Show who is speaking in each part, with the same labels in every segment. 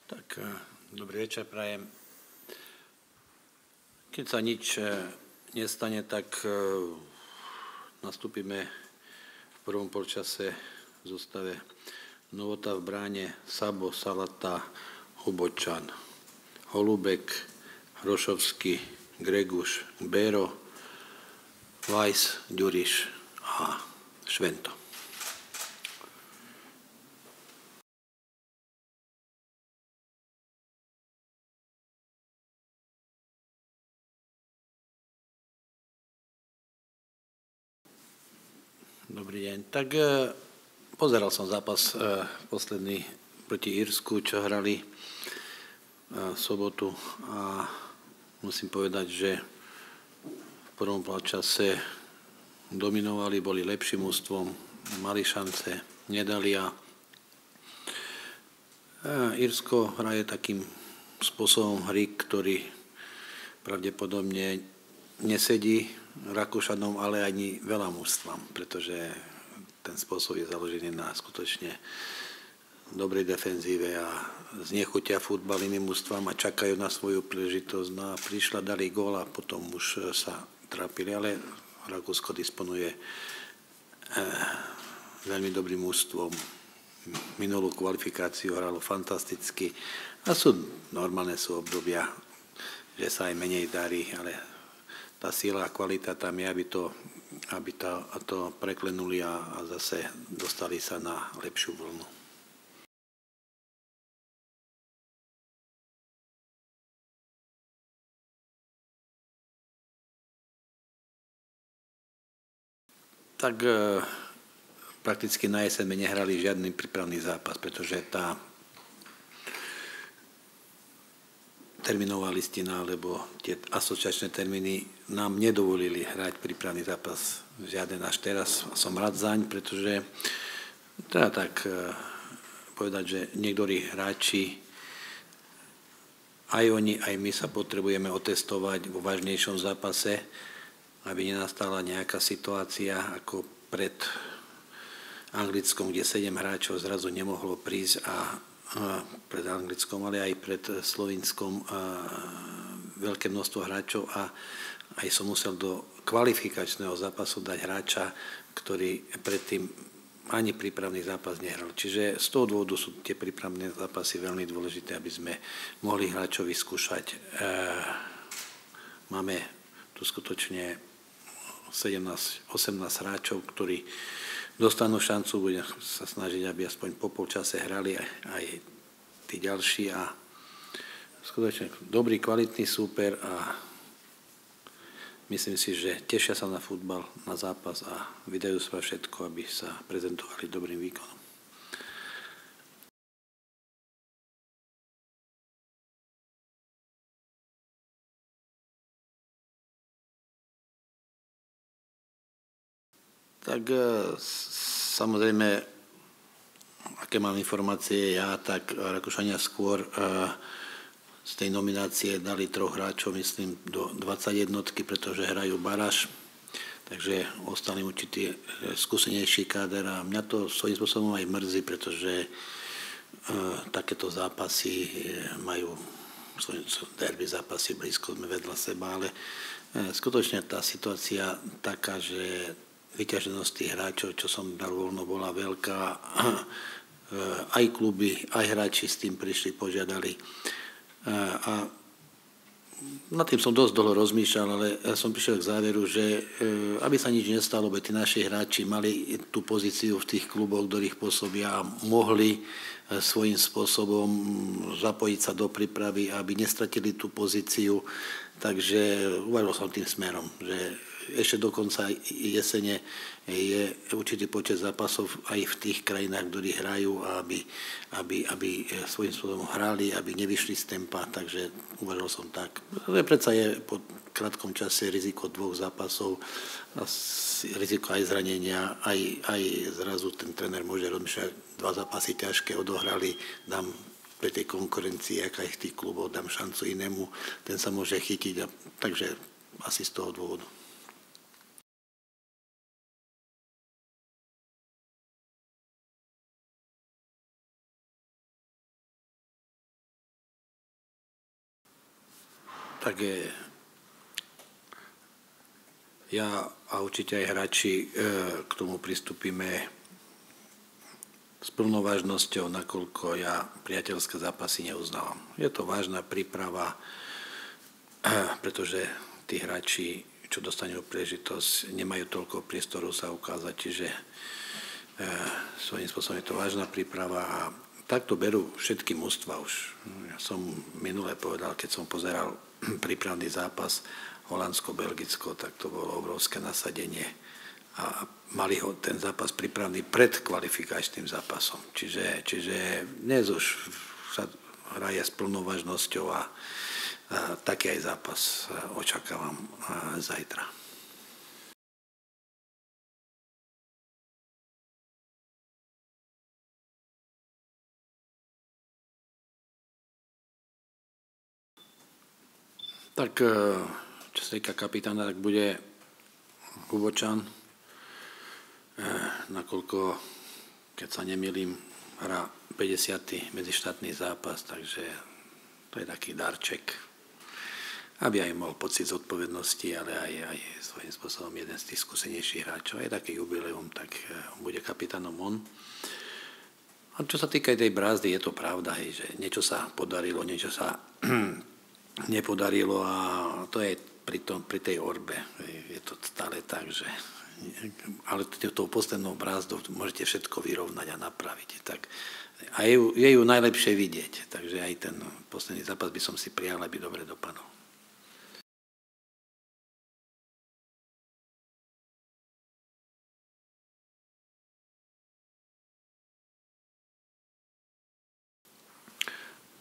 Speaker 1: Tak, dobrý večer prajem. Keď sa nič nestane, tak nastúpime v prvom polčase v zostave Novota v bráne, Sabo, Salata, Hubočan, Holubek, Hrošovský, Greguš, Bero, Weiss, Ďuriš a Švento. Dobrý deň. Tak pozeral som zápas posledný proti Írsku, čo hrali v sobotu a musím povedať, že v prvom polčase dominovali, boli lepším mužstvom, mali šance, nedali a Írsko hraje takým spôsobom hry, ktorý pravdepodobne nesedí Rakúšanom, ale ani veľa mužstvom, pretože ten spôsob je založený na skutočne dobrej defenzíve a znechutia futbal iným mužstvom a čakajú na svoju príležitosť. No a prišla, dali gól a potom už sa trápili, ale Rakúsko disponuje veľmi dobrým mužstvom. Minulú kvalifikáciu hralo fantasticky a normálne sú obdobia, že sa aj menej darí, ale tá síla a kvalita tam je, aby to preklenuli a zase dostali sa na lepšiu vlnu. Tak prakticky na jeseň nehrali žiadny prípravný zápas, pretože tá termínová listina alebo tie asociačné termíny nám nedovolili hrať prípravný zápas žiaden až teraz. Som rád zaň, pretože treba tak povedať, že niektorí hráči, aj oni, aj my sa potrebujeme otestovať vo vážnejšom zápase, aby nenastala nejaká situácia ako pred Anglickom, kde 7 hráčov zrazu nemohlo prísť a pred Anglickom, ale aj pred Slovinskom veľké množstvo hráčov a aj som musel do kvalifikačného zápasu dať hráča, ktorý predtým ani prípravný zápas nehral. Čiže z toho dôvodu sú tie prípravné zápasy veľmi dôležité, aby sme mohli hráčov vyskúšať. Máme tu skutočne 18 hráčov, ktorí dostanú šancu, budem sa snažiť, aby aspoň po polčase hrali aj tí ďalší a skutočne dobrý, kvalitný súper a myslím si, že tešia sa na futbal, na zápas a vydajú sa všetko, aby sa prezentovali dobrým výkonom. Tak samozrejme, aké mám informácie ja, tak Rakúšania skôr z tej nominácie dali 3 hráčov, myslím, do 21, pretože hrajú baráž, takže ostali určitý skúsenejší káder a mňa to svojím spôsobom aj mrzí, pretože takéto zápasy majú derby zápasy blízko, sme vedľa seba, ale skutočne tá situácia taká, že vyťaženosť tých hráčov, čo som dal voľno, bola veľká. Aj kluby, aj hráči s tým prišli, požiadali. A nad tým som dosť dlho rozmýšľal, ale som prišiel k záveru, že aby sa nič nestalo, aby tí naši hráči mali tú pozíciu v tých kluboch, ktorých pôsobia a mohli svojím spôsobom zapojiť sa do prípravy, aby nestratili tú pozíciu. Takže uvažil som tým smerom, že ešte do konca jesene je určitý počet zápasov aj v tých krajinách, ktorí hrajú, aby svojím spôsobom hrali, aby nevyšli z tempa, takže uvažil som tak. Predsa je po krátkom čase riziko 2 zápasov, riziko aj zranenia, aj zrazu ten tréner môže rozmýšľať, 2 zápasy ťažké odohrali, dám pre tej konkurencii, aká je v tých kluboch, dám šancu inému, ten sa môže chytiť, takže asi z toho dôvodu. Tak ja a určite aj hráči k tomu pristúpime s plnou vážnosťou, nakoľko ja priateľské zápasy neuznávam. Je to vážna príprava, pretože tí hráči, čo dostanú príležitosť, nemajú toľko priestoru sa ukázať, čiže svojím spôsobom je to vážna príprava a takto berú všetky mužstvá už. Ja som minule povedal, keď som pozeral prípravný zápas Holandsko-Belgicko, tak to bolo obrovské nasadenie a mali ho ten zápas pripravený pred kvalifikačným zápasom. Čiže dnes už sa hraje s plnou vážnosťou a taký aj zápas očakávam zajtra. Tak čo sa týka kapitána, tak bude Hubočan, nakoľko, keď sa nemýlim, hrá 50. medzištátny zápas, takže to je taký darček, aby aj mal pocit zodpovednosti, ale aj svojím spôsobom jeden z tých skúsenejších hráčov. Je taký jubileum, tak bude kapitánom on. A čo sa týka tej brázdy, je to pravda, hej, že niečo sa podarilo, niečo sa nepodarilo a to je pri tej orbe. Je to stále tak, že ale tou poslednou brázdou môžete všetko vyrovnať a napraviť. Tak, a je ju najlepšie vidieť, takže aj ten posledný zápas by som si prijal, aby dobre dopadol.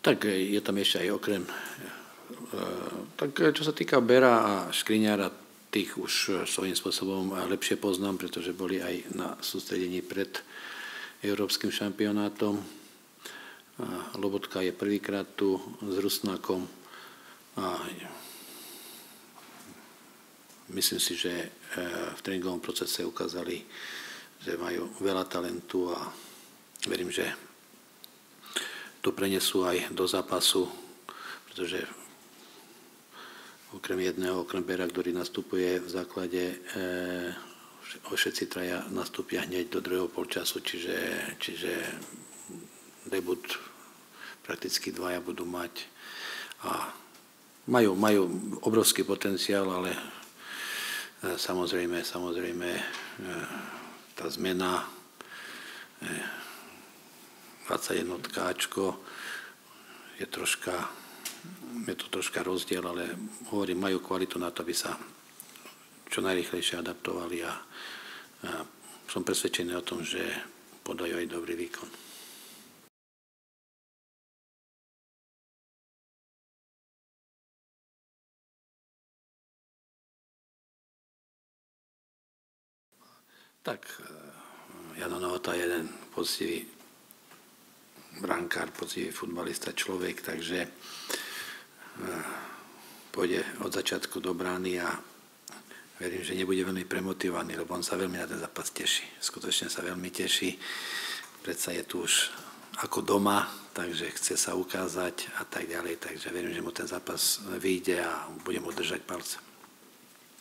Speaker 1: Tak je tam ešte aj okrem. Tak čo sa týka Bera a Škriňára, tých už svojím spôsobom lepšie poznám, pretože boli aj na sústredení pred európskym šampionátom. Lobotka je prvýkrát tu s Rusnákom a myslím si, že v tréningovom procese ukázali, že majú veľa talentu a verím, že to prenesú aj do zápasu, pretože okrem Bera, ktorý nastupuje v základe, všetci traja nastúpia hneď do druhého polčasu, čiže debut prakticky dvaja budú mať a majú obrovský potenciál, ale samozrejme tá zmena 21 Ačko je to troška rozdiel, ale hovorím, majú kvalitu na to, aby sa čo najrýchlejšie adaptovali a som presvedčený o tom, že podajú aj dobrý výkon. Tak Jano Novota je jeden poctivý brankár, poctivý futbalista, človek, takže pôjde od začiatku do brány a verím, že nebude veľmi premotivovaný, lebo on sa veľmi na ten zápas teší. Skutočne sa veľmi teší. Predsa je tu už ako doma, takže chce sa ukázať a tak ďalej. Takže verím, že mu ten zápas vyjde a budem mu držať palce.